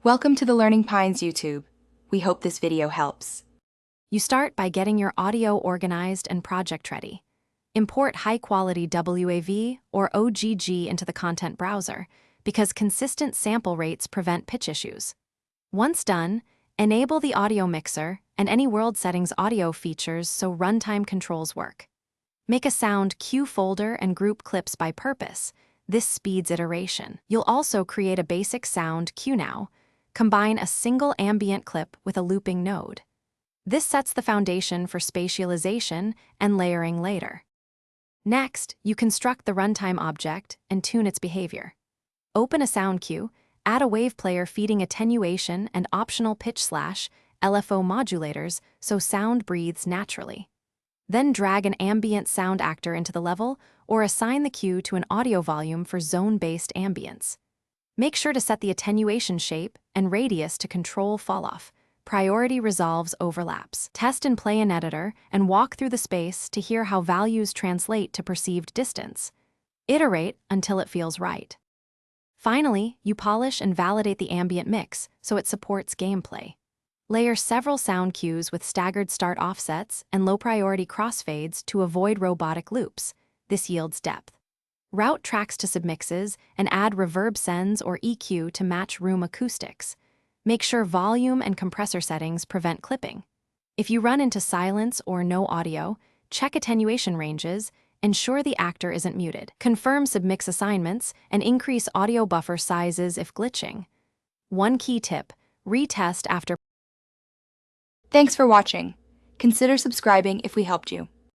Welcome to the Learning Pines YouTube. We hope this video helps. You start by getting your audio organized and project ready. Import high-quality WAV or OGG into the content browser because consistent sample rates prevent pitch issues. Once done, enable the audio mixer and any world settings audio features so runtime controls work. Make a sound cue folder and group clips by purpose. This speeds iteration. You'll also create a basic sound cue now. Combine a single ambient clip with a looping node. This sets the foundation for spatialization and layering later. Next, you construct the runtime object and tune its behavior. Open a sound cue, add a wave player feeding attenuation and optional pitch/LFO modulators so sound breathes naturally. Then drag an ambient sound actor into the level or assign the cue to an audio volume for zone-based ambience. Make sure to set the attenuation shape and radius to control falloff. Priority resolves overlaps. Test and play in editor and walk through the space to hear how values translate to perceived distance. Iterate until it feels right. Finally, you polish and validate the ambient mix so it supports gameplay. Layer several sound cues with staggered start offsets and low-priority crossfades to avoid robotic loops. This yields depth. Route tracks to submixes and add reverb sends or EQ to match room acoustics. Make sure volume and compressor settings prevent clipping. If you run into silence or no audio, check attenuation ranges, ensure the actor isn't muted. Confirm submix assignments and increase audio buffer sizes if glitching. One key tip, retest after. Thanks for watching. Consider subscribing if we helped you.